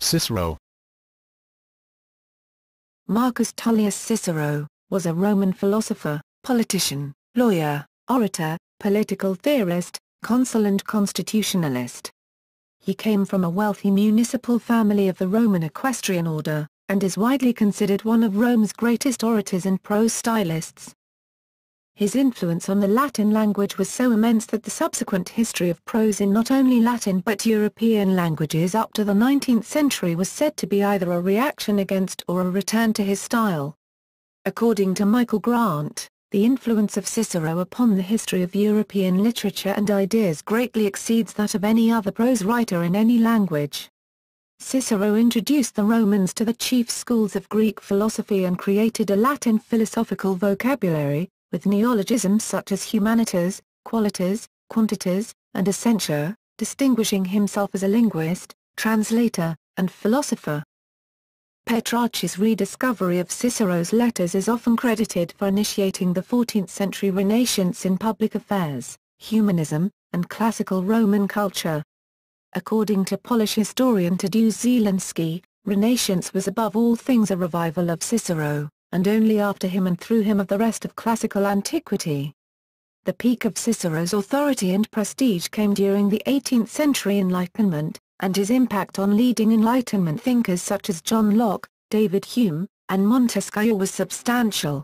Cicero. Marcus Tullius Cicero was a Roman philosopher, politician, lawyer, orator, political theorist, consul and constitutionalist. He came from a wealthy municipal family of the Roman equestrian order, and is widely considered one of Rome's greatest orators and prose stylists. His influence on the Latin language was so immense that the subsequent history of prose in not only Latin but European languages up to the 19th century was said to be either a reaction against or a return to his style. According to Michael Grant, the influence of Cicero upon the history of European literature and ideas greatly exceeds that of any other prose writer in any language. Cicero introduced the Romans to the chief schools of Greek philosophy and created a Latin philosophical vocabulary, with neologisms such as humanitas, qualitas, quantitas, and essentia, distinguishing himself as a linguist, translator, and philosopher. Petrarch's rediscovery of Cicero's letters is often credited for initiating the 14th-century Renaissance in public affairs, humanism, and classical Roman culture. According to Polish historian Tadeusz Zielinski, Renaissance was above all things a revival of Cicero, and only after him and through him of the rest of classical antiquity. The peak of Cicero's authority and prestige came during the 18th century Enlightenment, and his impact on leading Enlightenment thinkers such as John Locke, David Hume, and Montesquieu was substantial.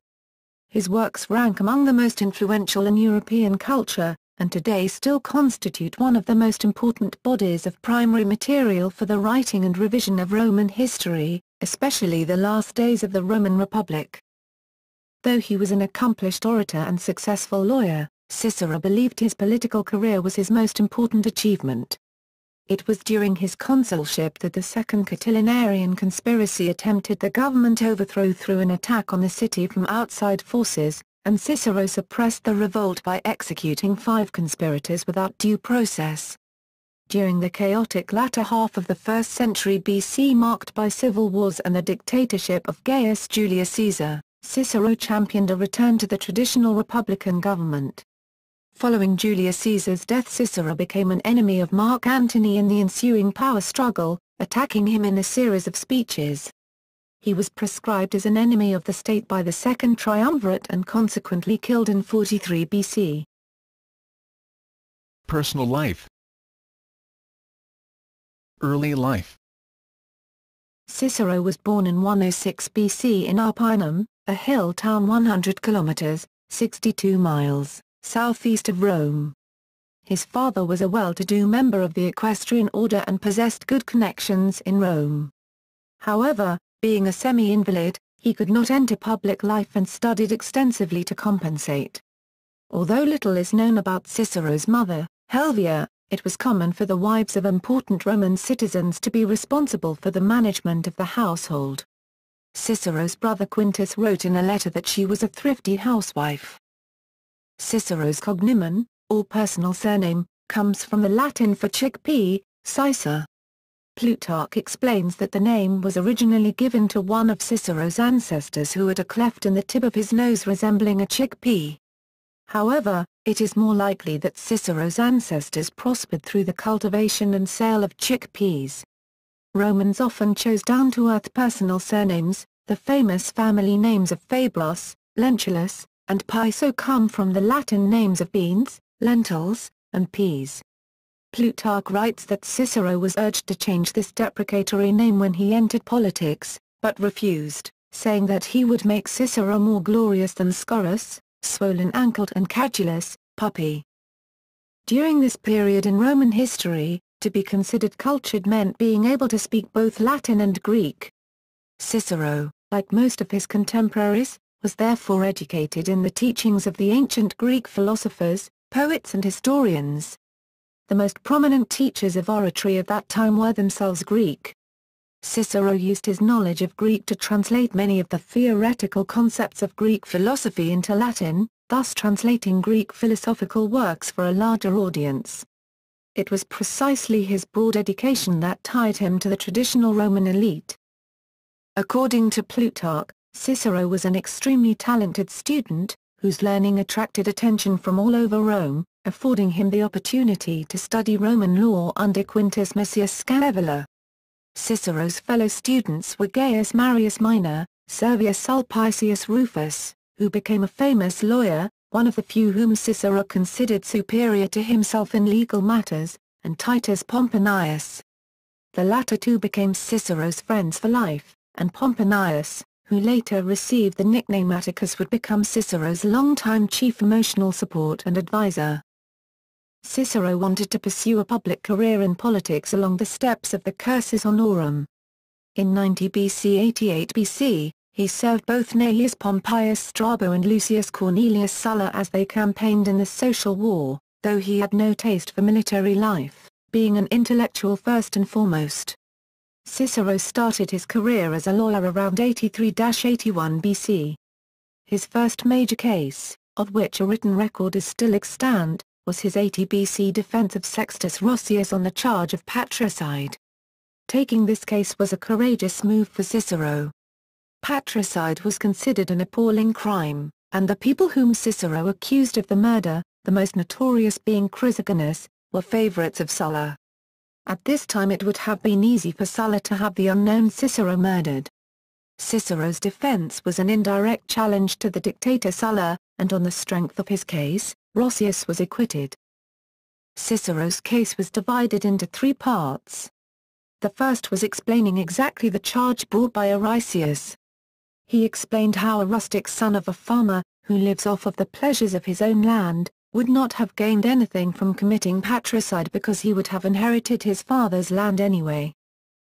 His works rank among the most influential in European culture, and today still constitute one of the most important bodies of primary material for the writing and revision of Roman history, especially the last days of the Roman Republic. Though he was an accomplished orator and successful lawyer, Cicero believed his political career was his most important achievement. It was during his consulship that the Second Catilinarian conspiracy attempted the government overthrow through an attack on the city from outside forces, and Cicero suppressed the revolt by executing 5 conspirators without due process. During the chaotic latter half of the 1st century BC marked by civil wars and the dictatorship of Gaius Julius Caesar, Cicero championed a return to the traditional republican government. Following Julius Caesar's death, Cicero became an enemy of Mark Antony in the ensuing power struggle, attacking him in a series of speeches. He was proscribed as an enemy of the state by the Second Triumvirate and consequently killed in 43 BC. Personal life. Early life. Cicero was born in 106 BC in Arpinum, a hill town 100 kilometers, 62 miles, southeast of Rome. His father was a well-to-do member of the equestrian order and possessed good connections in Rome. However, being a semi-invalid, he could not enter public life and studied extensively to compensate. Although little is known about Cicero's mother, Helvia, it was common for the wives of important Roman citizens to be responsible for the management of the household. Cicero's brother Quintus wrote in a letter that she was a thrifty housewife. Cicero's cognomen, or personal surname, comes from the Latin for chickpea, Cicer. Plutarch explains that the name was originally given to one of Cicero's ancestors who had a cleft in the tip of his nose resembling a chickpea. However, it is more likely that Cicero's ancestors prospered through the cultivation and sale of chickpeas. Romans often chose down-to-earth personal surnames. The famous family names of Fabros, Lentulus, and Piso come from the Latin names of beans, lentils, and peas. Plutarch writes that Cicero was urged to change this deprecatory name when he entered politics, but refused, saying that he would make Cicero more glorious than Scaurus, swollen-ankled and cadulous, puppy. During this period in Roman history, to be considered cultured meant being able to speak both Latin and Greek. Cicero, like most of his contemporaries, was therefore educated in the teachings of the ancient Greek philosophers, poets and historians. The most prominent teachers of oratory at that time were themselves Greek. Cicero used his knowledge of Greek to translate many of the theoretical concepts of Greek philosophy into Latin, thus translating Greek philosophical works for a larger audience. It was precisely his broad education that tied him to the traditional Roman elite. According to Plutarch, Cicero was an extremely talented student, whose learning attracted attention from all over Rome, affording him the opportunity to study Roman law under Quintus Messius Scaevola. Cicero's fellow students were Gaius Marius Minor, Servius Sulpicius Rufus, who became a famous lawyer, one of the few whom Cicero considered superior to himself in legal matters, and Titus Pomponius. The latter two became Cicero's friends for life, and Pomponius, who later received the nickname Atticus, would become Cicero's longtime chief emotional support and advisor. Cicero wanted to pursue a public career in politics along the steps of the cursus honorum. In 90 BC 88 BC, he served both Gnaeus Pompeius Strabo and Lucius Cornelius Sulla as they campaigned in the social war, though he had no taste for military life, being an intellectual first and foremost. Cicero started his career as a lawyer around 83-81 BC. His first major case, of which a written record is still extant, was his 80 BC defense of Sextus Roscius on the charge of patricide. Taking this case was a courageous move for Cicero. Patricide was considered an appalling crime, and the people whom Cicero accused of the murder, the most notorious being Chrysogonus, were favorites of Sulla. At this time it would have been easy for Sulla to have the unknown Cicero murdered. Cicero's defense was an indirect challenge to the dictator Sulla, and on the strength of his case, Roscius was acquitted. Cicero's case was divided into three parts. The first was explaining exactly the charge brought by Roscius. He explained how a rustic son of a farmer, who lives off of the pleasures of his own land, would not have gained anything from committing patricide because he would have inherited his father's land anyway.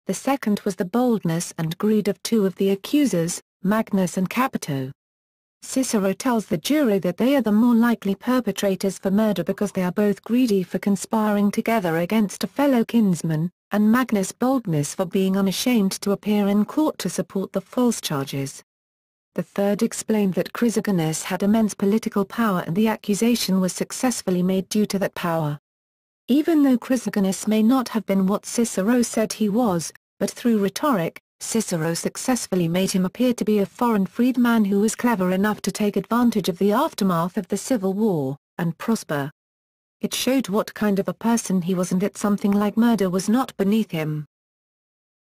The second was the boldness and greed of two of the accusers, Magnus and Capito. Cicero tells the jury that they are the more likely perpetrators for murder because they are both greedy for conspiring together against a fellow kinsman, and Magnus' boldness for being unashamed to appear in court to support the false charges. The third explained that Chrysogonus had immense political power and the accusation was successfully made due to that power. Even though Chrysogonus may not have been what Cicero said he was, but through rhetoric, Cicero successfully made him appear to be a foreign freedman who was clever enough to take advantage of the aftermath of the Civil War, and prosper. It showed what kind of a person he was and that something like murder was not beneath him.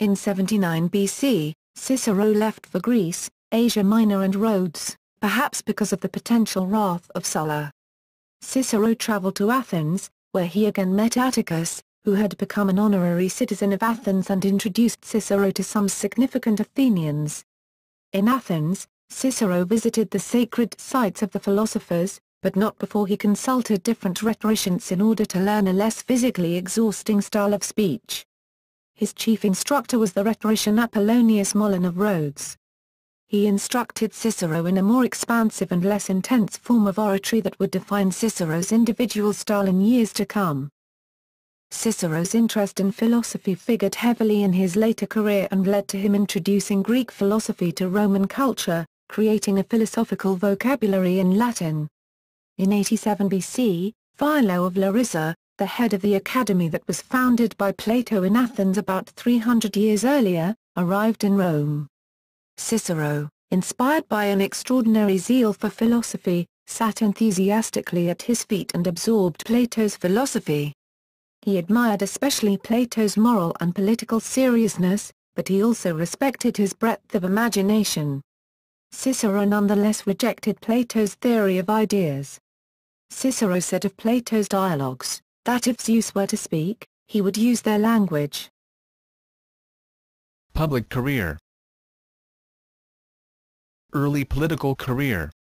In 79 BC, Cicero left for Greece, Asia Minor and Rhodes, perhaps because of the potential wrath of Sulla. Cicero traveled to Athens, where he again met Atticus, who had become an honorary citizen of Athens and introduced Cicero to some significant Athenians. In Athens, Cicero visited the sacred sites of the philosophers, but not before he consulted different rhetoricians in order to learn a less physically exhausting style of speech. His chief instructor was the rhetorician Apollonius Molon of Rhodes. He instructed Cicero in a more expansive and less intense form of oratory that would define Cicero's individual style in years to come. Cicero's interest in philosophy figured heavily in his later career and led to him introducing Greek philosophy to Roman culture, creating a philosophical vocabulary in Latin. In 87 BC, Philo of Larissa, the head of the academy that was founded by Plato in Athens about 300 years earlier, arrived in Rome. Cicero, inspired by an extraordinary zeal for philosophy, sat enthusiastically at his feet and absorbed Plato's philosophy. He admired especially Plato's moral and political seriousness, but he also respected his breadth of imagination. Cicero nonetheless rejected Plato's theory of ideas. Cicero said of Plato's dialogues, that if Zeus were to speak, he would use their language. Public career. Early political career.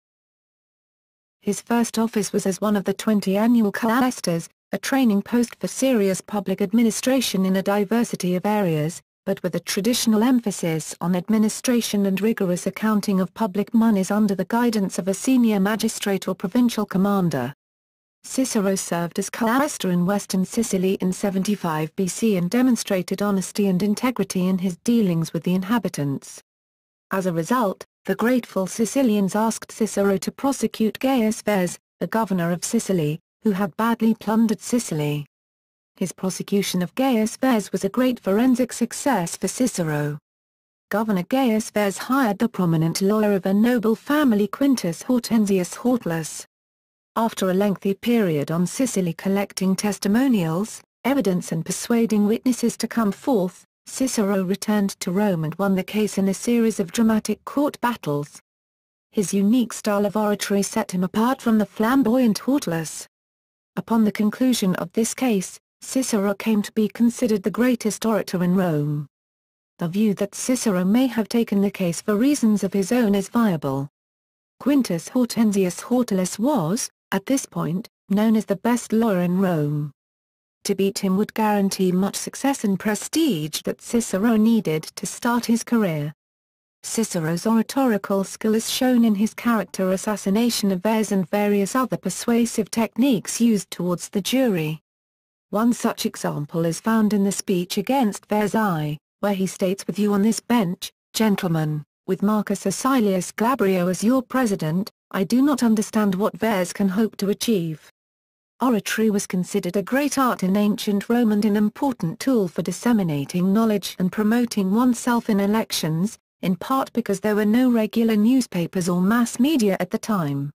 His first office was as one of the 20 annual ANALIStas, a training post for serious public administration in a diversity of areas, but with a traditional emphasis on administration and rigorous accounting of public monies under the guidance of a senior magistrate or provincial commander. Cicero served as quaestor in western Sicily in 75 BC and demonstrated honesty and integrity in his dealings with the inhabitants. As a result, the grateful Sicilians asked Cicero to prosecute Gaius Verres, the governor of Sicily, who had badly plundered Sicily. His prosecution of Gaius Verres was a great forensic success for Cicero. Governor Gaius Verres hired the prominent lawyer of a noble family Quintus Hortensius Hortlus. After a lengthy period on Sicily collecting testimonials, evidence and persuading witnesses to come forth, Cicero returned to Rome and won the case in a series of dramatic court battles. His unique style of oratory set him apart from the flamboyant Hortalus. Upon the conclusion of this case, Cicero came to be considered the greatest orator in Rome. The view that Cicero may have taken the case for reasons of his own is viable. Quintus Hortensius Hortalus was, at this point, known as the best lawyer in Rome. To beat him would guarantee much success and prestige that Cicero needed to start his career. Cicero's oratorical skill is shown in his character assassination of Verres and various other persuasive techniques used towards the jury. One such example is found in the speech against Versailles, where he states, "With you on this bench, gentlemen, with Marcus Acilius Glabrio as your president, I do not understand what Verres can hope to achieve." Oratory was considered a great art in ancient Rome and an important tool for disseminating knowledge and promoting oneself in elections, in part because there were no regular newspapers or mass media at the time.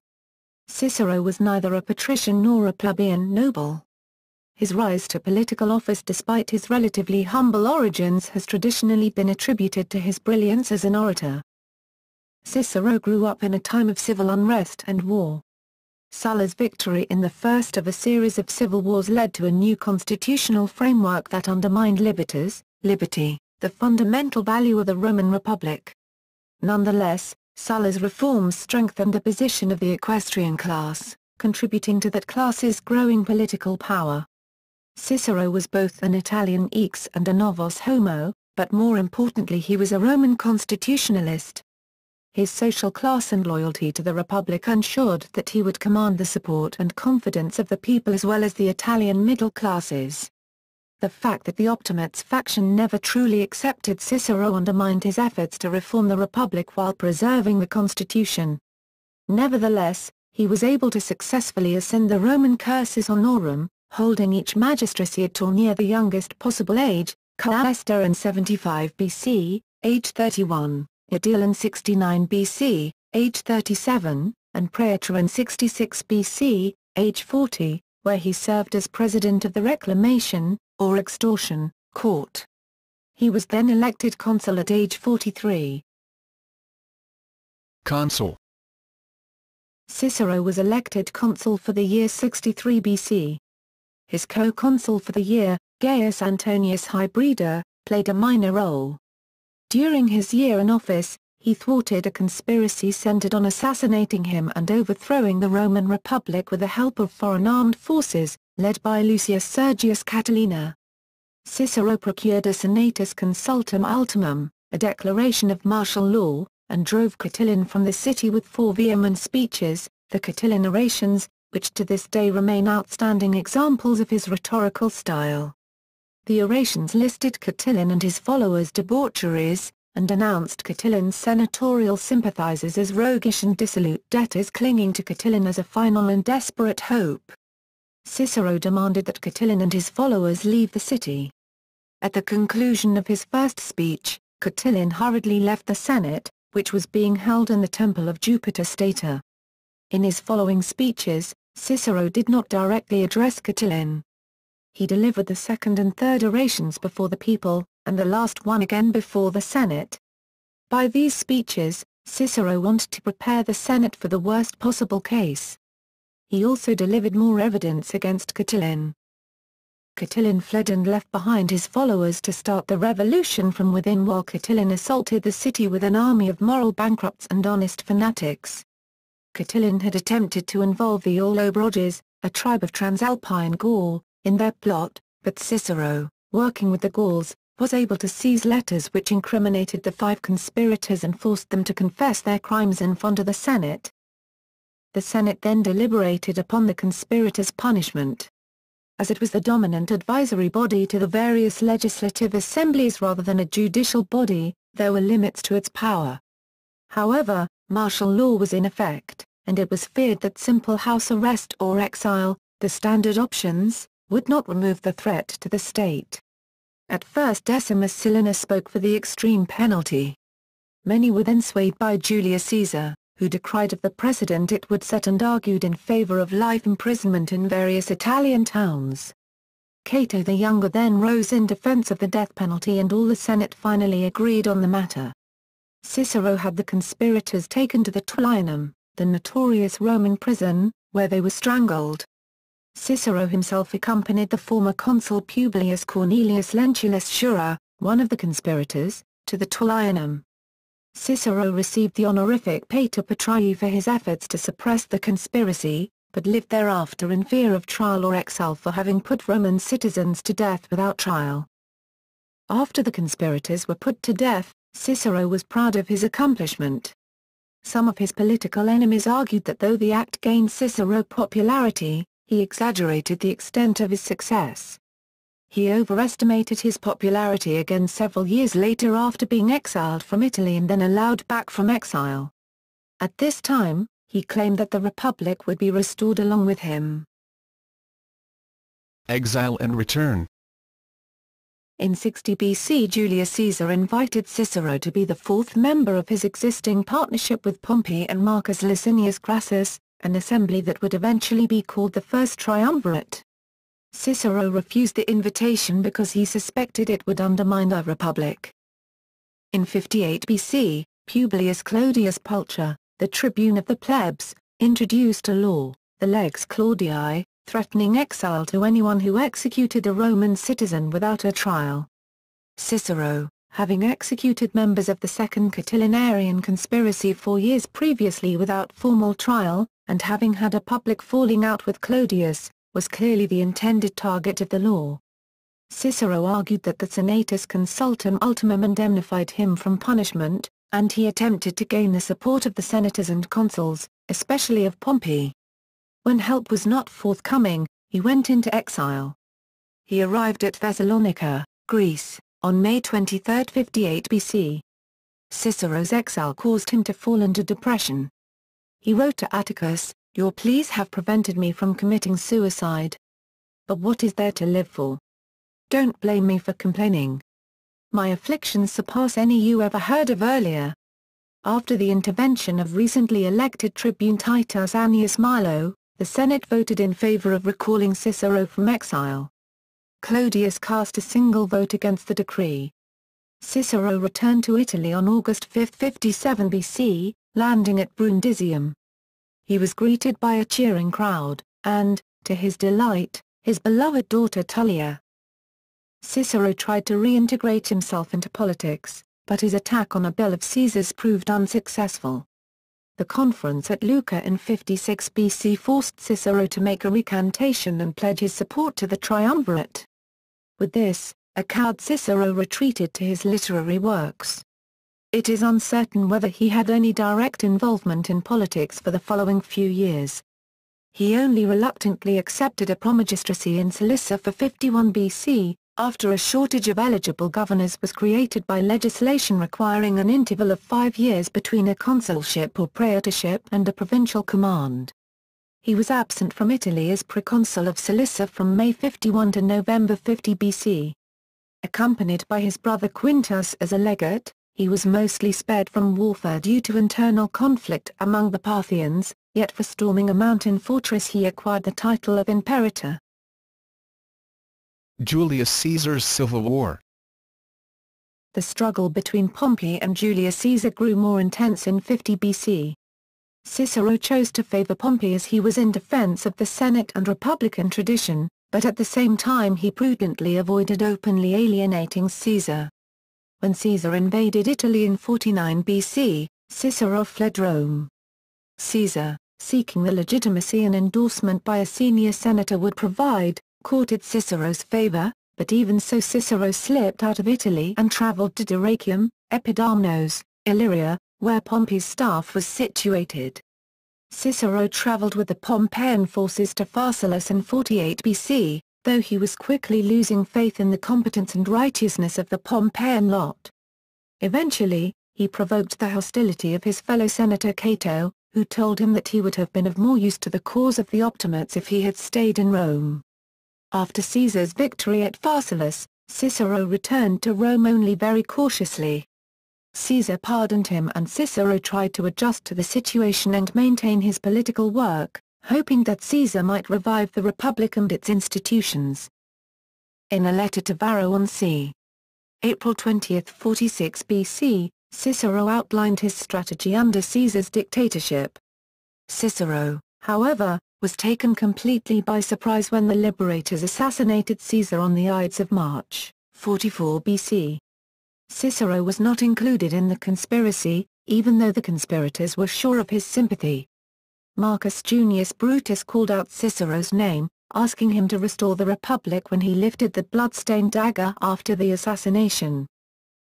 Cicero was neither a patrician nor a plebeian noble. His rise to political office despite his relatively humble origins has traditionally been attributed to his brilliance as an orator. Cicero grew up in a time of civil unrest and war. Sulla's victory in the first of a series of civil wars led to a new constitutional framework that undermined liberty, the fundamental value of the Roman Republic. Nonetheless, Sulla's reforms strengthened the position of the equestrian class, contributing to that class's growing political power. Cicero was both an Italian ex and a novus homo, but more importantly he was a Roman constitutionalist. His social class and loyalty to the Republic ensured that he would command the support and confidence of the people as well as the Italian middle classes. The fact that the Optimates faction never truly accepted Cicero undermined his efforts to reform the Republic while preserving the constitution. Nevertheless, he was able to successfully ascend the Roman cursus honorum, holding each magistracy at or near the youngest possible age, Caesta in 75 BC, age 31, Edile in 69 BC, age 37, and Praetor in 66 BC, age 40, where he served as president of the Reclamation, or Extortion, Court. He was then elected consul at age 43. Consul. Cicero was elected consul for the year 63 BC. His co-consul for the year, Gaius Antonius Hybrida, played a minor role. During his year in office, he thwarted a conspiracy centered on assassinating him and overthrowing the Roman Republic with the help of foreign armed forces, led by Lucius Sergius Catilina. Cicero procured a senatus consultum ultimum, a declaration of martial law, and drove Catiline from the city with 4 vehement speeches, the Catiline orations, which to this day remain outstanding examples of his rhetorical style. The orations listed Catiline and his followers' debaucheries, and denounced Catiline's senatorial sympathizers as roguish and dissolute debtors clinging to Catiline as a final and desperate hope. Cicero demanded that Catiline and his followers leave the city. At the conclusion of his first speech, Catiline hurriedly left the Senate, which was being held in the Temple of Jupiter Stator. In his following speeches, Cicero did not directly address Catiline. He delivered the second and third orations before the people, and the last one again before the Senate. By these speeches, Cicero wanted to prepare the Senate for the worst possible case. He also delivered more evidence against Catiline. Catiline fled and left behind his followers to start the revolution from within while Catiline assaulted the city with an army of moral bankrupts and honest fanatics. Catiline had attempted to involve the Allobroges, a tribe of Transalpine Gaul, in their plot, but Cicero, working with the Gauls, was able to seize letters which incriminated the 5 conspirators and forced them to confess their crimes in front of the Senate. The Senate then deliberated upon the conspirators' punishment. As it was the dominant advisory body to the various legislative assemblies rather than a judicial body, there were limits to its power. However, martial law was in effect, and it was feared that simple house arrest or exile, the standard options, would not remove the threat to the state. At first Decimus Silenus spoke for the extreme penalty. Many were then swayed by Julius Caesar, who decried of the precedent it would set and argued in favor of life imprisonment in various Italian towns. Cato the Younger then rose in defense of the death penalty and all the Senate finally agreed on the matter. Cicero had the conspirators taken to the Tullianum, the notorious Roman prison, where they were strangled. Cicero himself accompanied the former consul Publius Cornelius Lentulus Sura, one of the conspirators, to the Tullianum. Cicero received the honorific Pater Patriae for his efforts to suppress the conspiracy, but lived thereafter in fear of trial or exile for having put Roman citizens to death without trial. After the conspirators were put to death, Cicero was proud of his accomplishment. Some of his political enemies argued that though the act gained Cicero popularity, he exaggerated the extent of his success. He overestimated his popularity again several years later after being exiled from Italy and then allowed back from exile. At this time, he claimed that the Republic would be restored along with him. Exile and return. In 60 BC Julius Caesar invited Cicero to be the fourth member of his existing partnership with Pompey and Marcus Licinius Crassus, an assembly that would eventually be called the First Triumvirate. Cicero refused the invitation because he suspected it would undermine the Republic. In 58 BC, Publius Clodius Pulcher, the tribune of the plebs, introduced a law, the Lex Claudii, threatening exile to anyone who executed a Roman citizen without a trial. Cicero, having executed members of the Second Catilinarian conspiracy 4 years previously without formal trial, and having had a public falling out with Clodius, was clearly the intended target of the law. Cicero argued that the Senatus Consultum Ultimum indemnified him from punishment, and he attempted to gain the support of the senators and consuls, especially of Pompey. When help was not forthcoming, he went into exile. He arrived at Thessalonica, Greece, on May 23, 58 BC. Cicero's exile caused him to fall into depression. He wrote to Atticus, "Your pleas have prevented me from committing suicide. But what is there to live for? Don't blame me for complaining. My afflictions surpass any you ever heard of earlier." After the intervention of recently elected tribune Titus Annius Milo, the Senate voted in favor of recalling Cicero from exile. Clodius cast a single vote against the decree. Cicero returned to Italy on August 5, 57 BC, landing at Brundisium. He was greeted by a cheering crowd, and, to his delight, his beloved daughter Tullia. Cicero tried to reintegrate himself into politics, but his attack on a bill of Caesar's proved unsuccessful. The conference at Lucca in 56 BC forced Cicero to make a recantation and pledge his support to the triumvirate. With this, a cowed Cicero retreated to his literary works. It is uncertain whether he had any direct involvement in politics for the following few years. He only reluctantly accepted a promagistracy in Cilicia for 51 BC, after a shortage of eligible governors was created by legislation requiring an interval of 5 years between a consulship or praetorship and a provincial command. He was absent from Italy as proconsul of Cilicia from May 51 to November 50 BC. Accompanied by his brother Quintus as a legate, he was mostly spared from warfare due to internal conflict among the Parthians, yet for storming a mountain fortress he acquired the title of imperator. Julius Caesar's Civil War. The struggle between Pompey and Julius Caesar grew more intense in 50 BC. Cicero chose to favor Pompey as he was in defense of the Senate and Republican tradition, but at the same time he prudently avoided openly alienating Caesar. When Caesar invaded Italy in 49 BC, Cicero fled Rome. Caesar, seeking the legitimacy and endorsement by a senior senator would provide, courted Cicero's favor, but even so Cicero slipped out of Italy and traveled to Dyrrhachium, Epidamnos, Illyria, where Pompey's staff was situated. Cicero traveled with the Pompeian forces to Pharsalus in 48 BC, though he was quickly losing faith in the competence and righteousness of the Pompeian lot. Eventually, he provoked the hostility of his fellow senator Cato, who told him that he would have been of more use to the cause of the Optimates if he had stayed in Rome. After Caesar's victory at Pharsalus, Cicero returned to Rome only very cautiously. Caesar pardoned him and Cicero tried to adjust to the situation and maintain his political work, hoping that Caesar might revive the Republic and its institutions. In a letter to Varro on c. April 20, 46 BC, Cicero outlined his strategy under Caesar's dictatorship. Cicero, however, was taken completely by surprise when the liberators assassinated Caesar on the Ides of March, 44 BC. Cicero was not included in the conspiracy, even though the conspirators were sure of his sympathy. Marcus Junius Brutus called out Cicero's name, asking him to restore the Republic when he lifted the blood-stained dagger after the assassination.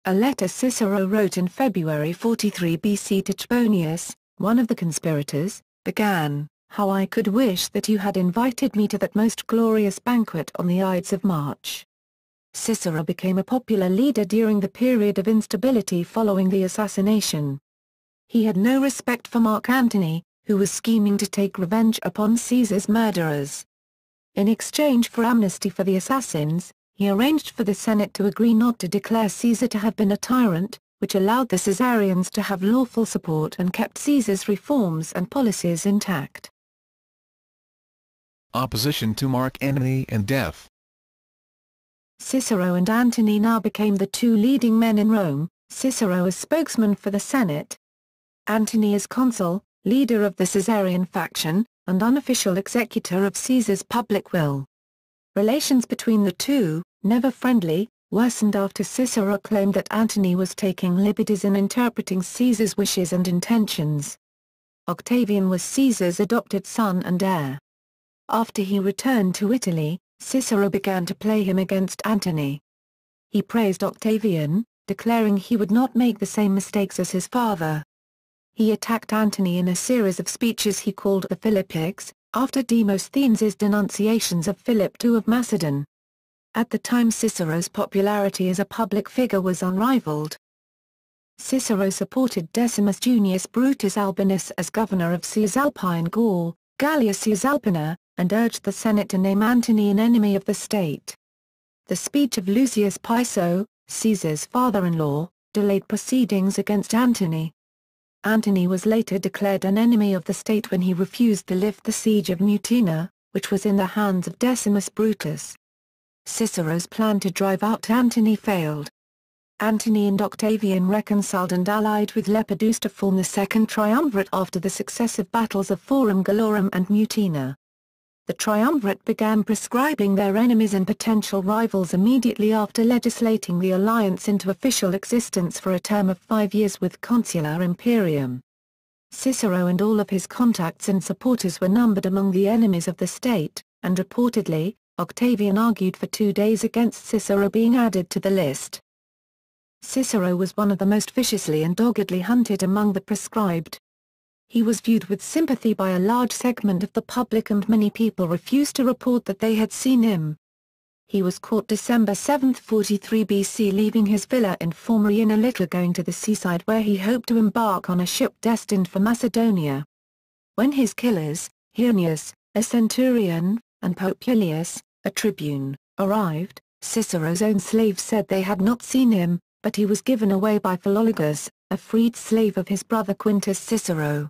A letter Cicero wrote in February 43 BC to Trebonius, one of the conspirators, began, "How I could wish that you had invited me to that most glorious banquet on the Ides of March." Cicero became a popular leader during the period of instability following the assassination. He had no respect for Mark Antony, who was scheming to take revenge upon Caesar's murderers. In exchange for amnesty for the assassins, he arranged for the Senate to agree not to declare Caesar to have been a tyrant, which allowed the Caesarians to have lawful support and kept Caesar's reforms and policies intact. Opposition to Mark Antony and death. Cicero and Antony now became the two leading men in Rome, Cicero as spokesman for the Senate. Antony as consul, leader of the Caesarian faction, and unofficial executor of Caesar's public will. Relations between the two, never friendly, worsened after Cicero claimed that Antony was taking liberties in interpreting Caesar's wishes and intentions. Octavian was Caesar's adopted son and heir. After he returned to Italy, Cicero began to play him against Antony. He praised Octavian, declaring he would not make the same mistakes as his father. He attacked Antony in a series of speeches he called the Philippics, after Demosthenes' denunciations of Philip II of Macedon. At the time Cicero's popularity as a public figure was unrivaled. Cicero supported Decimus Junius Brutus Albinus as governor of Cisalpine Gaul, Gallia Cisalpina, and urged the Senate to name Antony an enemy of the state. The speech of Lucius Piso, Caesar's father-in-law, delayed proceedings against Antony. Antony was later declared an enemy of the state when he refused to lift the siege of Mutina, which was in the hands of Decimus Brutus. Cicero's plan to drive out Antony failed. Antony and Octavian reconciled and allied with Lepidus to form the Second Triumvirate after the successive battles of Forum Gallorum and Mutina. The Triumvirate began proscribing their enemies and potential rivals immediately after legislating the alliance into official existence for a term of 5 years with Consular Imperium. Cicero and all of his contacts and supporters were numbered among the enemies of the state, and reportedly, Octavian argued for 2 days against Cicero being added to the list. Cicero was one of the most viciously and doggedly hunted among the proscribed. He was viewed with sympathy by a large segment of the public and many people refused to report that they had seen him. He was caught December 7, 43 BC leaving his villa in Formae in a litter going to the seaside where he hoped to embark on a ship destined for Macedonia. When his killers, Heurnius, a centurion, and Popilius, a tribune, arrived, Cicero's own slaves said they had not seen him, but he was given away by Philologus, a freed slave of his brother Quintus Cicero.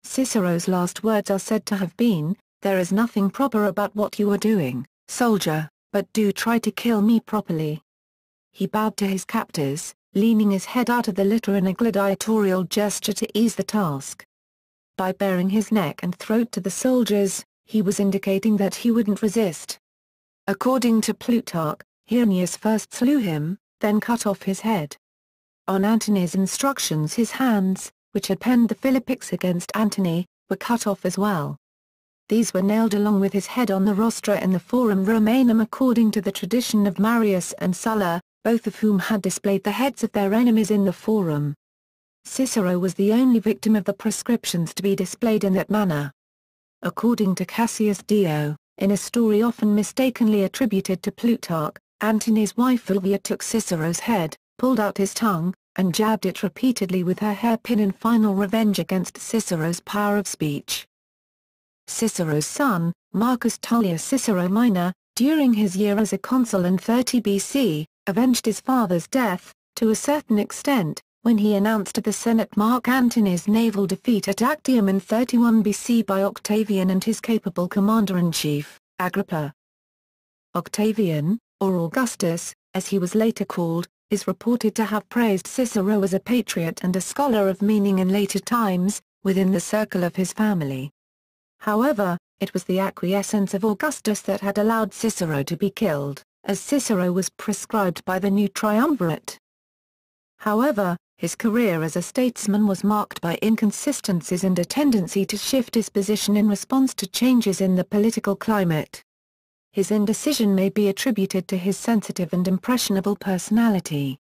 Cicero's last words are said to have been, "There is nothing proper about what you are doing, soldier, but do try to kill me properly." He bowed to his captors, leaning his head out of the litter in a gladiatorial gesture to ease the task. By baring his neck and throat to the soldiers, he was indicating that he wouldn't resist. According to Plutarch, Heurnius first slew him, then cut off his head. On Antony's instructions his hands, which had penned the Philippics against Antony, were cut off as well. These were nailed along with his head on the rostra in the Forum Romanum according to the tradition of Marius and Sulla, both of whom had displayed the heads of their enemies in the Forum. Cicero was the only victim of the proscriptions to be displayed in that manner. According to Cassius Dio, in a story often mistakenly attributed to Plutarch, Antony's wife Fulvia took Cicero's head, pulled out his tongue, and jabbed it repeatedly with her hairpin in final revenge against Cicero's power of speech. Cicero's son, Marcus Tullius Cicero Minor, during his year as a consul in 30 BC, avenged his father's death, to a certain extent, when he announced to the Senate Mark Antony's naval defeat at Actium in 31 BC by Octavian and his capable commander-in-chief, Agrippa. Octavian, or Augustus, as he was later called, is reported to have praised Cicero as a patriot and a scholar of meaning in later times, within the circle of his family. However, it was the acquiescence of Augustus that had allowed Cicero to be killed, as Cicero was proscribed by the new triumvirate. However, his career as a statesman was marked by inconsistencies and a tendency to shift his position in response to changes in the political climate. His indecision may be attributed to his sensitive and impressionable personality.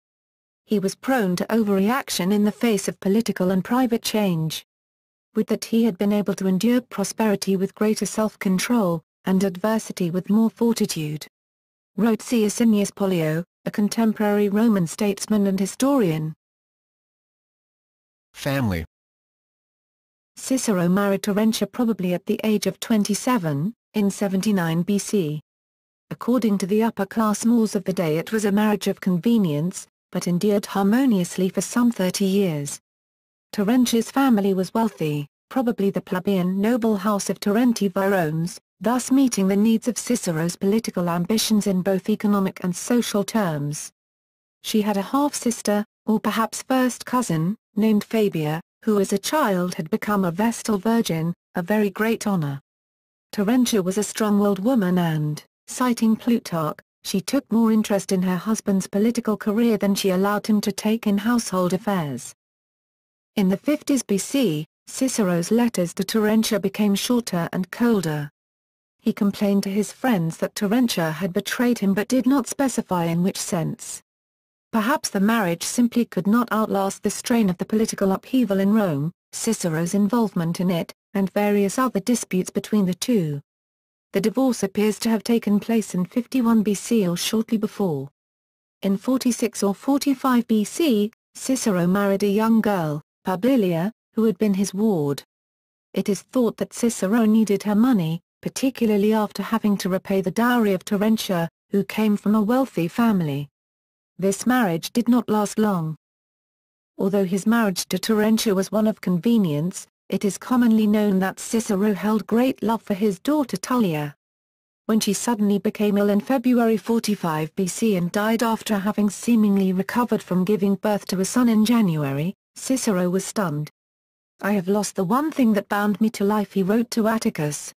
He was prone to overreaction in the face of political and private change. With that, he had been able to endure prosperity with greater self-control, and adversity with more fortitude. Wrote C. Asinius Pollio, a contemporary Roman statesman and historian. Family. Cicero married Terentia probably at the age of 27, in 79 BC. According to the upper-class mores of the day, it was a marriage of convenience, but endured harmoniously for some 30 years. Terentia's family was wealthy, probably the plebeian noble house of Terenti Virones, thus meeting the needs of Cicero's political ambitions in both economic and social terms. She had a half-sister, or perhaps first cousin, named Fabia, who as a child had become a Vestal Virgin, a very great honor. Terentia was a strong-willed woman and, citing Plutarch, she took more interest in her husband's political career than she allowed him to take in household affairs. In the 50s BC, Cicero's letters to Terentia became shorter and colder. He complained to his friends that Terentia had betrayed him but did not specify in which sense. Perhaps the marriage simply could not outlast the strain of the political upheaval in Rome, Cicero's involvement in it, and various other disputes between the two. The divorce appears to have taken place in 51 BC or shortly before. In 46 or 45 BC, Cicero married a young girl, Publilia, who had been his ward. It is thought that Cicero needed her money, particularly after having to repay the dowry of Terentia, who came from a wealthy family. This marriage did not last long. Although his marriage to Terentia was one of convenience, it is commonly known that Cicero held great love for his daughter Tullia. When she suddenly became ill in February 45 BC and died after having seemingly recovered from giving birth to a son in January, Cicero was stunned. "I have lost the one thing that bound me to life," he wrote to Atticus.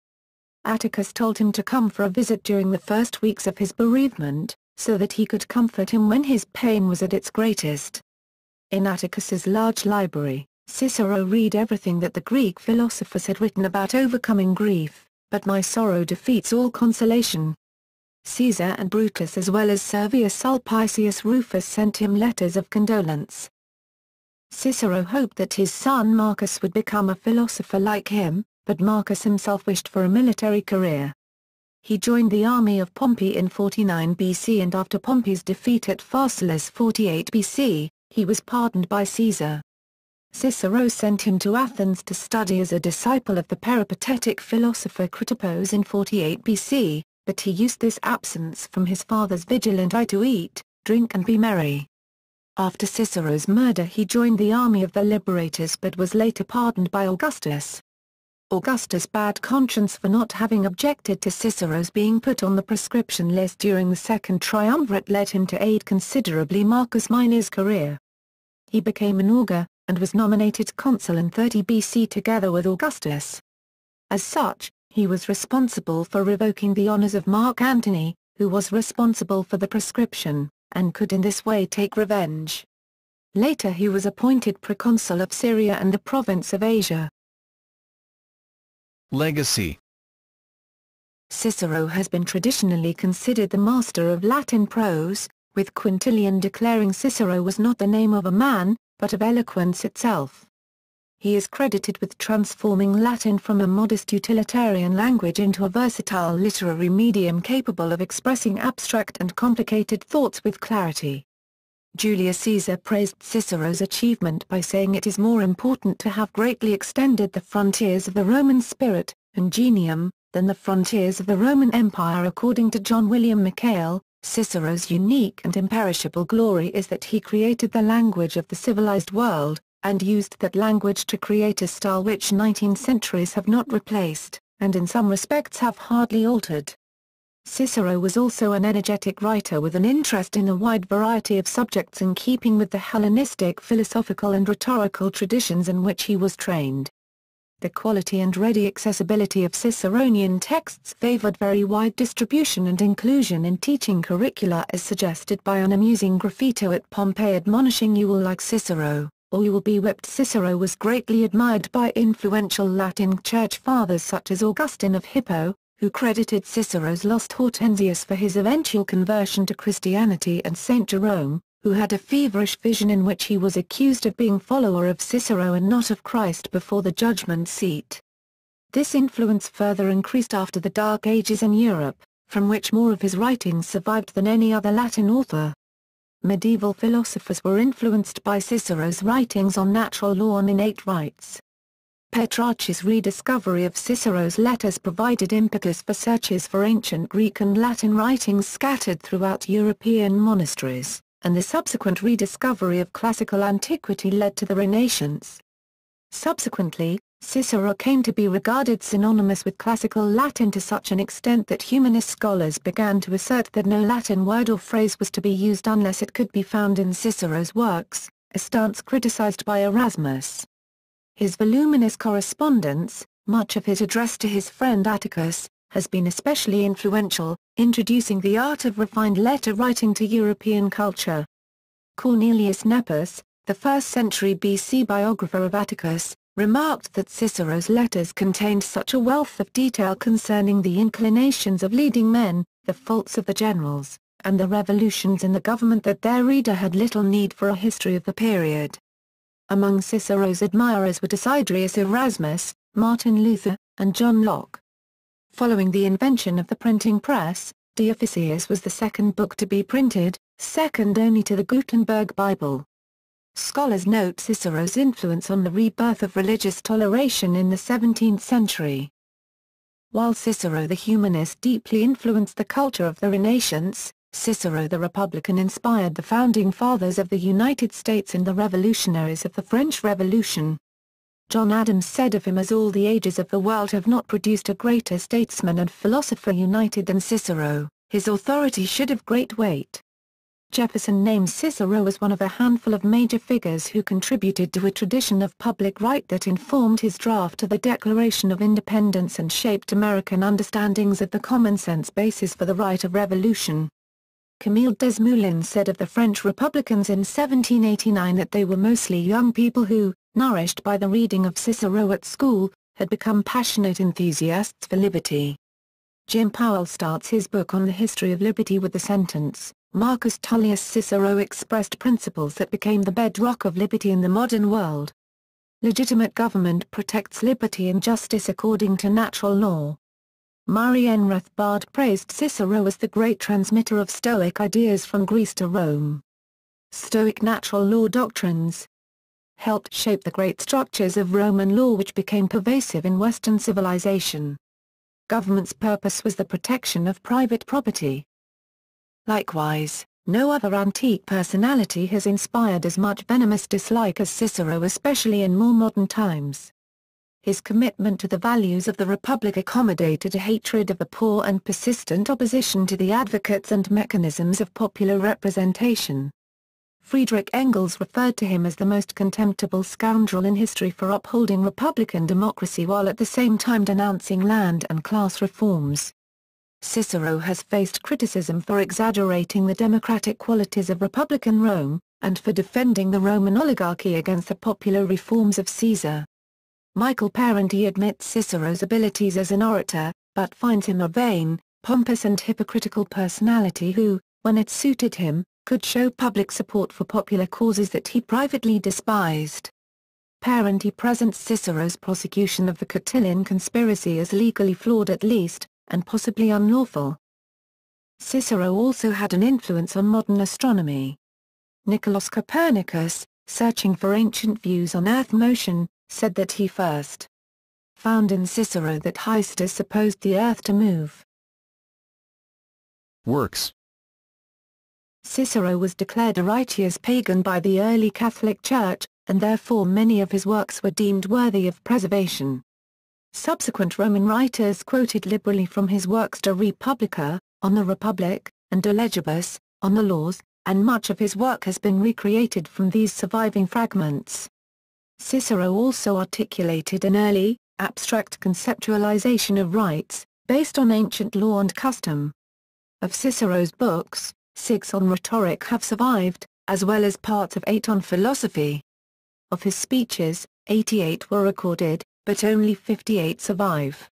Atticus told him to come for a visit during the first weeks of his bereavement, so that he could comfort him when his pain was at its greatest. In Atticus's large library, Cicero read everything that the Greek philosophers had written about overcoming grief, but my sorrow defeats all consolation. Caesar and Brutus as well as Servius Sulpicius Rufus sent him letters of condolence. Cicero hoped that his son Marcus would become a philosopher like him, but Marcus himself wished for a military career. He joined the army of Pompey in 49 BC and after Pompey's defeat at Pharsalus 48 BC, he was pardoned by Caesar. Cicero sent him to Athens to study as a disciple of the peripatetic philosopher Critippus in 48 BC, but he used this absence from his father's vigilant eye to eat, drink and be merry. After Cicero's murder he joined the army of the liberators but was later pardoned by Augustus. Augustus' bad conscience for not having objected to Cicero's being put on the proscription list during the Second Triumvirate led him to aid considerably Marcus Minor's career. He became an augur, and was nominated consul in 30 BC together with Augustus. As such, he was responsible for revoking the honors of Mark Antony, who was responsible for the proscription, and could in this way take revenge. Later he was appointed proconsul of Syria and the province of Asia. Legacy. Cicero has been traditionally considered the master of Latin prose, with Quintilian declaring Cicero was not the name of a man, but of eloquence itself. He is credited with transforming Latin from a modest utilitarian language into a versatile literary medium capable of expressing abstract and complicated thoughts with clarity. Julius Caesar praised Cicero's achievement by saying it is more important to have greatly extended the frontiers of the Roman spirit, ingenium, than the frontiers of the Roman Empire. According to John William Michael, Cicero's unique and imperishable glory is that he created the language of the civilized world, and used that language to create a style which 19 centuries have not replaced, and in some respects have hardly altered. Cicero was also an energetic writer with an interest in a wide variety of subjects in keeping with the Hellenistic philosophical and rhetorical traditions in which he was trained. The quality and ready accessibility of Ciceronian texts favored very wide distribution and inclusion in teaching curricula as suggested by an amusing graffito at Pompeii admonishing "You will like Cicero, or you will be whipped." Cicero was greatly admired by influential Latin church fathers such as Augustine of Hippo, who credited Cicero's lost Hortensius for his eventual conversion to Christianity, and Saint Jerome, who had a feverish vision in which he was accused of being follower of Cicero and not of Christ before the judgment seat. This influence further increased after the Dark Ages in Europe, from which more of his writings survived than any other Latin author. Medieval philosophers were influenced by Cicero's writings on natural law and innate rights. Petrarch's rediscovery of Cicero's letters provided impetus for searches for ancient Greek and Latin writings scattered throughout European monasteries, and the subsequent rediscovery of classical antiquity led to the Renaissance. Subsequently, Cicero came to be regarded synonymous with classical Latin to such an extent that humanist scholars began to assert that no Latin word or phrase was to be used unless it could be found in Cicero's works, a stance criticized by Erasmus. His voluminous correspondence, much of it addressed to his friend Atticus, has been especially influential, introducing the art of refined letter writing to European culture. Cornelius Nepos, the 1st century BC biographer of Atticus, remarked that Cicero's letters contained such a wealth of detail concerning the inclinations of leading men, the faults of the generals, and the revolutions in the government that their reader had little need for a history of the period. Among Cicero's admirers were Desiderius Erasmus, Martin Luther, and John Locke. Following the invention of the printing press, De Officiis was the second book to be printed, second only to the Gutenberg Bible. Scholars note Cicero's influence on the rebirth of religious toleration in the 17th century. While Cicero the humanist deeply influenced the culture of the Renaissance, Cicero the Republican inspired the founding fathers of the United States and the revolutionaries of the French Revolution. John Adams said of him, "As all the ages of the world have not produced a greater statesman and philosopher united than Cicero, his authority should have great weight." Jefferson names Cicero as one of a handful of major figures who contributed to a tradition of public right that informed his draft of the Declaration of Independence and shaped American understandings of the common-sense basis for the right of revolution. Camille Desmoulins said of the French Republicans in 1789 that they were mostly young people who, nourished by the reading of Cicero at school, had become passionate enthusiasts for liberty. Jim Powell starts his book on the history of liberty with the sentence, "Marcus Tullius Cicero expressed principles that became the bedrock of liberty in the modern world. Legitimate government protects liberty and justice according to natural law." Murray N. Rothbard praised Cicero as the great transmitter of Stoic ideas from Greece to Rome. Stoic natural law doctrines helped shape the great structures of Roman law which became pervasive in Western civilization. Government's purpose was the protection of private property. Likewise, no other antique personality has inspired as much venomous dislike as Cicero, especially in more modern times. His commitment to the values of the Republic accommodated a hatred of the poor and persistent opposition to the advocates and mechanisms of popular representation. Friedrich Engels referred to him as the most contemptible scoundrel in history for upholding republican democracy while at the same time denouncing land and class reforms. Cicero has faced criticism for exaggerating the democratic qualities of Republican Rome, and for defending the Roman oligarchy against the popular reforms of Caesar. Michael Parenti admits Cicero's abilities as an orator, but finds him a vain, pompous and hypocritical personality who, when it suited him, could show public support for popular causes that he privately despised. Parenti presents Cicero's prosecution of the Catiline conspiracy as legally flawed at least, and possibly unlawful. Cicero also had an influence on modern astronomy. Nicolaus Copernicus, searching for ancient views on Earth motion, said that he first found in Cicero that Hystas supposed the Earth to move. Works. Cicero was declared a righteous pagan by the early Catholic Church, and therefore many of his works were deemed worthy of preservation. Subsequent Roman writers quoted liberally from his works De Republica, on the Republic, and De Legibus, on the Laws, and much of his work has been recreated from these surviving fragments. Cicero also articulated an early, abstract conceptualization of rights, based on ancient law and custom. Of Cicero's books, 6 on rhetoric have survived, as well as parts of 8 on philosophy. Of his speeches, 88 were recorded, but only 58 survive.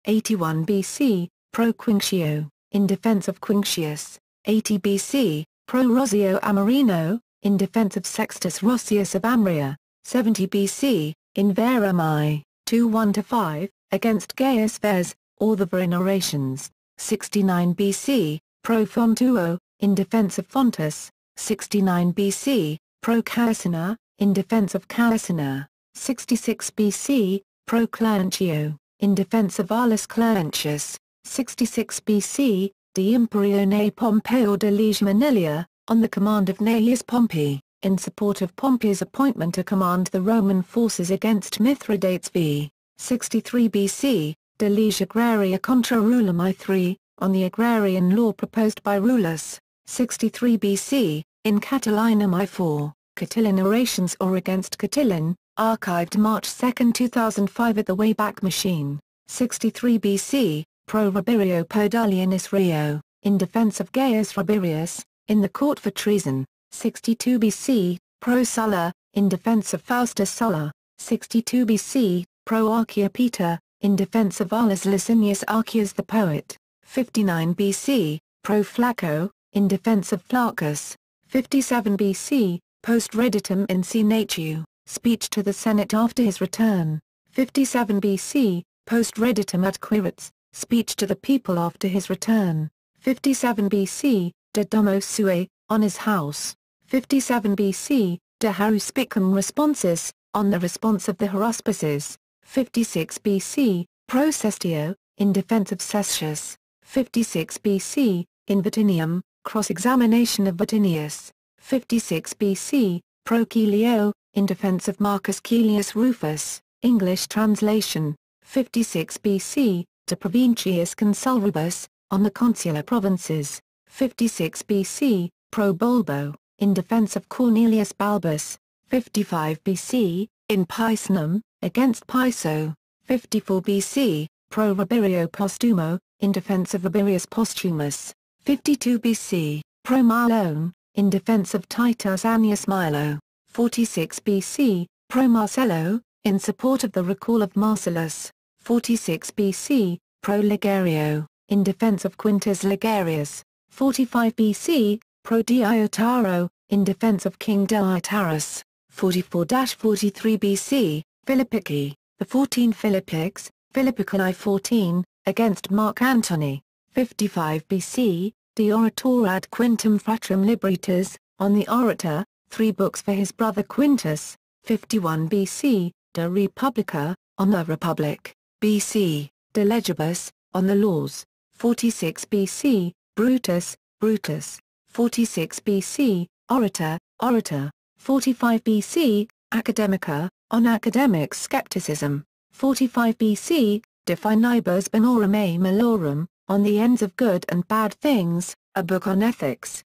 81 BC, Pro Quinctio, in defense of Quinctius. 80 BC, Pro Rosio Amarino, in defense of Sextus Roscius of Amria. 70 BC, in Vera Mai, 2-1-5, against Gaius Vers, or the Verin orations. 69 BC, Pro Fontuo, in defense of Fontus. 69 BC, Pro Caecina, in defense of Caecina. 66 BC, Pro Claentio, in defense of Aulus Claentius. 66 BC, De Imperione Pompeo de Liege Manilia, on the command of Gnaeus Pompey, in support of Pompey's appointment to command the Roman forces against Mithridates v. 63 BC, De Liege Agraria contra Rulum I3, on the agrarian law proposed by Rullus. 63 BC, in Catilinum I4, Catilin orations or against Catilin, archived March 2, 2005 at the Wayback Machine. 63 BC, Pro Rabirio Podalianus Rio, in defense of Gaius Rabirius, in the court for treason. 62 BC, Pro Sulla, in defense of Faustus Sulla. 62 BC, Pro Archia Peter, in defense of Aulus Licinius Archias the poet. 59 BC, Pro Flacco, in defense of Flaccus. 57 BC, Post Reditum in Senatiu, speech to the Senate after his return. 57 BC, Post Reditum ad Quirits, speech to the people after his return. 57 BC, De Domo Sui, on his house. 57 BC, De Haruspicum Responsis, on the response of the haruspices. 56 BC, Pro Cestio, in defense of Cestius. 56 BC, in Vatinium, cross-examination of Vatinius. 56 BC, Pro Caelio, in defense of Marcus Caelius Rufus, English translation. 56 BC, De Provinciis Consulribus, on the consular provinces. 56 BC, Pro Bulbo, in defense of Cornelius Balbus. 55 BC, in Picenum, against Piso. 54 BC, Pro Rabirio Postumo, in defense of Rabirius Posthumus. 52 BC, Pro Malone, in defense of Titus Annius Milo. 46 BC, Pro Marcello, in support of the recall of Marcellus. 46 BC, Pro Ligario, in defense of Quintus Ligarius. 45 BC, Pro Diotaro, in defense of King Diotarus. 44-43 BC, Philippici, the 14 Philippics, Philippicani 14, against Mark Antony. 55 BC, De Orator ad Quintum Fratrum Libritus, on the orator, 3 books for his brother Quintus. 51 BC, De Republica, on the Republic. BC, De Legibus, on the Laws. 46 BC, Brutus, Brutus. 46 BC, Orator, Orator. 45 BC, Academica, on academic skepticism. 45 BC, De Finibus Bonorum Malorum, on the ends of good and bad things, a book on ethics.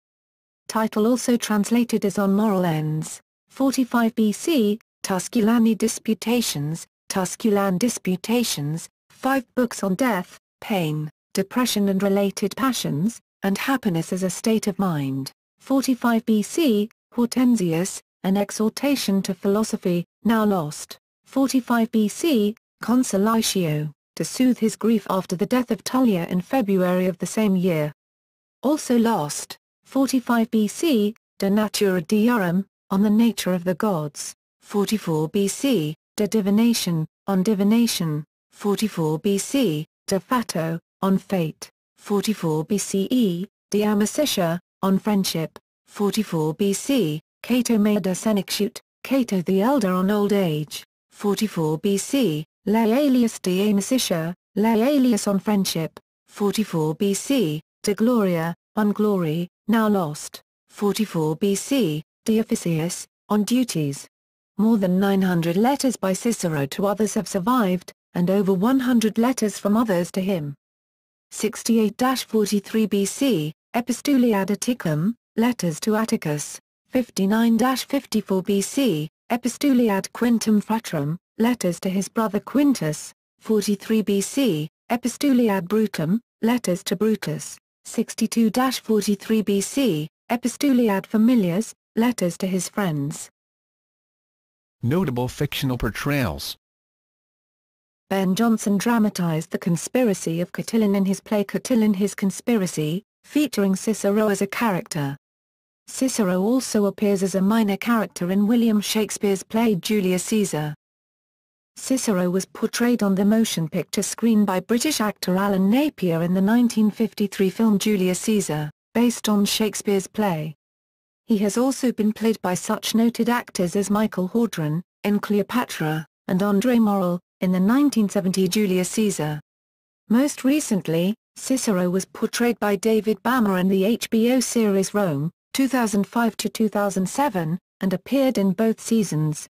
Title also translated as On Moral Ends. 45 BC, Tusculani Disputations, Tusculan Disputations, 5 books on death, pain, depression and related passions, and happiness as a state of mind. 45 BC, Hortensius, an exhortation to philosophy, now lost. 45 BC, Consolatio, to soothe his grief after the death of Tullia in February of the same year. Also lost. 45 BC, De Natura Deorum, on the nature of the gods. 44 BC, De Divination, on divination. 44 BC, De Fato, on fate. 44 BCE, De Amicitia, on friendship. 44 BC, Cato Maeda Senectute, Cato the Elder on old age. 44 BC, Laelius de Amicitia, Laelius on friendship. 44 BC, De Gloria, on glory, now lost. 44 BC, De Officiis, on duties. More than 900 letters by Cicero to others have survived, and over 100 letters from others to him. 68-43 BC, Epistuliad Atticum, Letters to Atticus, 59-54 BC, Epistuliad Quintum Fratrum, Letters to his brother Quintus, 43 BC, Epistuliad Brutum, Letters to Brutus, 62-43 BC, Epistuliad Familias, Letters to his friends. Notable fictional portrayals. Ben Jonson dramatized the conspiracy of Catiline in his play Catiline His Conspiracy, featuring Cicero as a character. Cicero also appears as a minor character in William Shakespeare's play Julius Caesar. Cicero was portrayed on the motion picture screen by British actor Alan Napier in the 1953 film Julius Caesar, based on Shakespeare's play. He has also been played by such noted actors as Michael Hordran, in Cleopatra, and André Morel, in the 1970 Julius Caesar. Most recently, Cicero was portrayed by David Bammer in the HBO series Rome, 2005-2007, and appeared in both seasons.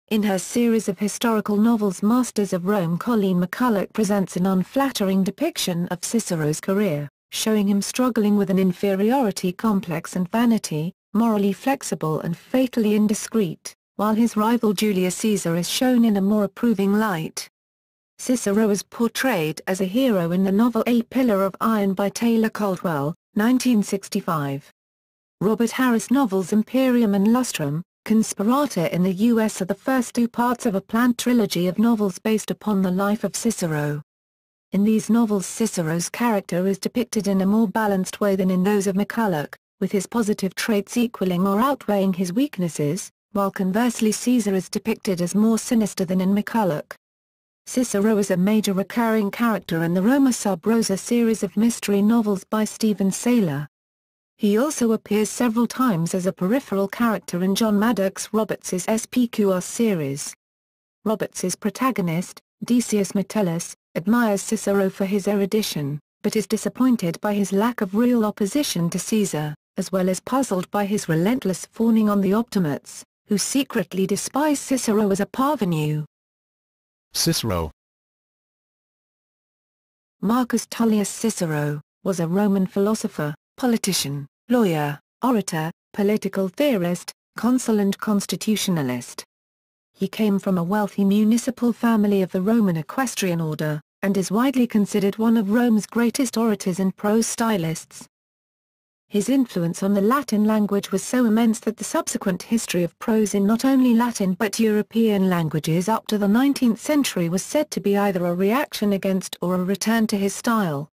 In her series of historical novels Masters of Rome, Colleen McCulloch presents an unflattering depiction of Cicero's career, showing him struggling with an inferiority complex and vanity, morally flexible and fatally indiscreet, while his rival Julius Caesar is shown in a more approving light. Cicero is portrayed as a hero in the novel A Pillar of Iron by Taylor Caldwell, 1965. Robert Harris novels Imperium and Lustrum, Conspirata in the U.S. are the first two parts of a planned trilogy of novels based upon the life of Cicero. In these novels Cicero's character is depicted in a more balanced way than in those of McCulloch, with his positive traits equaling or outweighing his weaknesses, while conversely Caesar is depicted as more sinister than in McCulloch. Cicero is a major recurring character in the Roma sub rosa series of mystery novels by Stephen Saylor. He also appears several times as a peripheral character in John Maddox Roberts's SPQR series. Roberts's protagonist, Decius Metellus, admires Cicero for his erudition, but is disappointed by his lack of real opposition to Caesar, as well as puzzled by his relentless fawning on the Optimates, who secretly despise Cicero as a parvenu. Cicero. Marcus Tullius Cicero, was a Roman philosopher, politician, lawyer, orator, political theorist, consul and constitutionalist. He came from a wealthy municipal family of the Roman equestrian order, and is widely considered one of Rome's greatest orators and prose stylists. His influence on the Latin language was so immense that the subsequent history of prose in not only Latin but European languages up to the 19th century was said to be either a reaction against or a return to his style.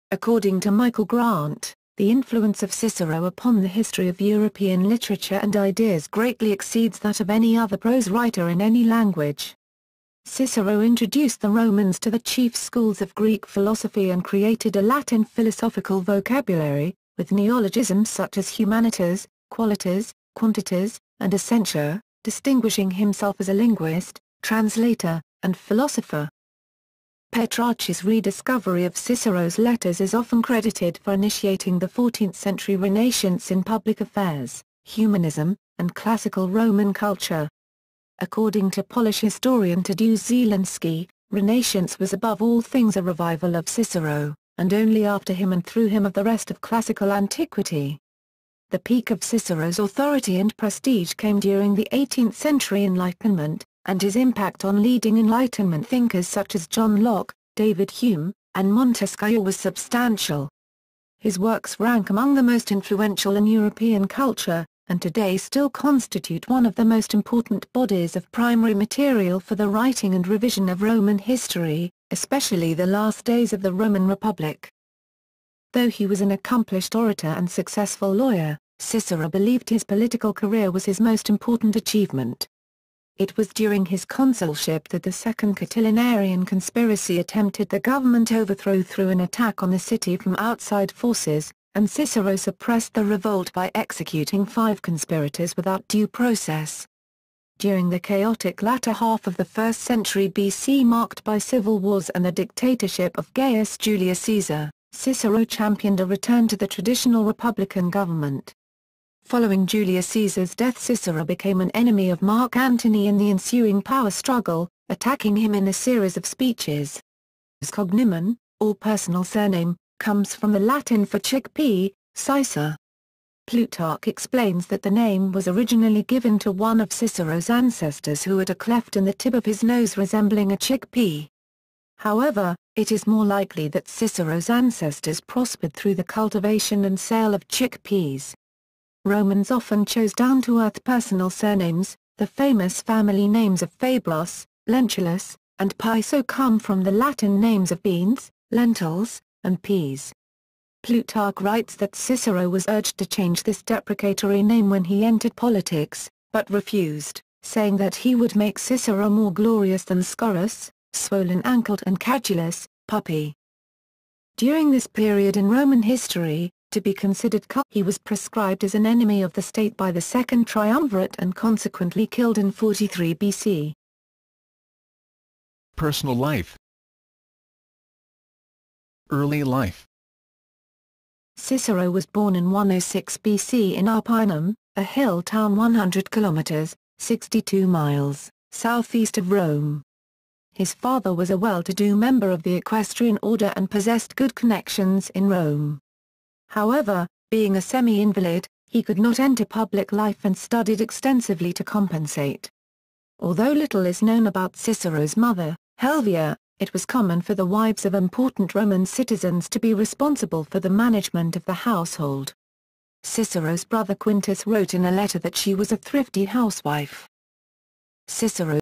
According to Michael Grant, the influence of Cicero upon the history of European literature and ideas greatly exceeds that of any other prose writer in any language. Cicero introduced the Romans to the chief schools of Greek philosophy and created a Latin philosophical vocabulary, with neologisms such as humanitas, qualitas, quantitas, and essentia, distinguishing himself as a linguist, translator, and philosopher. Petrarch's rediscovery of Cicero's letters is often credited for initiating the 14th-century Renaissance in public affairs, humanism, and classical Roman culture. According to Polish historian Tadeusz Zielinski, Renaissance was above all things a revival of Cicero, and only after him and through him of the rest of classical antiquity. The peak of Cicero's authority and prestige came during the 18th century Enlightenment, and his impact on leading Enlightenment thinkers such as John Locke, David Hume, and Montesquieu was substantial. His works rank among the most influential in European culture, and today still constitute one of the most important bodies of primary material for the writing and revision of Roman history, especially the last days of the Roman Republic. Though he was an accomplished orator and successful lawyer, Cicero believed his political career was his most important achievement. It was during his consulship that the Second Catilinarian conspiracy attempted the government overthrow through an attack on the city from outside forces, and Cicero suppressed the revolt by executing 5 conspirators without due process. During the chaotic latter half of the 1st century BC marked by civil wars and the dictatorship of Gaius Julius Caesar, Cicero championed a return to the traditional republican government. Following Julius Caesar's death, Cicero became an enemy of Mark Antony in the ensuing power struggle, attacking him in a series of speeches. His cognomen, or personal surname, comes from the Latin for chickpea, Cicero. Plutarch explains that the name was originally given to one of Cicero's ancestors who had a cleft in the tip of his nose resembling a chickpea. However, it is more likely that Cicero's ancestors prospered through the cultivation and sale of chickpeas. Romans often chose down-to-earth personal surnames. The famous family names of Fabius, Lentulus, and Piso come from the Latin names of beans, lentils, and peas. Plutarch writes that Cicero was urged to change this deprecatory name when he entered politics, but refused, saying that he would make Cicero more glorious than Scaurus, swollen-ankled and cadulous, puppy. During this period in Roman history, to be considered he was proscribed as an enemy of the state by the Second Triumvirate and consequently killed in 43 BC. Personal life. Early life. Cicero was born in 106 BC in Arpinum, a hill town 100 kilometers, 62 miles, southeast of Rome. His father was a well-to-do member of the equestrian order and possessed good connections in Rome. However, being a semi-invalid, he could not enter public life and studied extensively to compensate. Although little is known about Cicero's mother, Helvia, it was common for the wives of important Roman citizens to be responsible for the management of the household. Cicero's brother Quintus wrote in a letter that she was a thrifty housewife. Cicero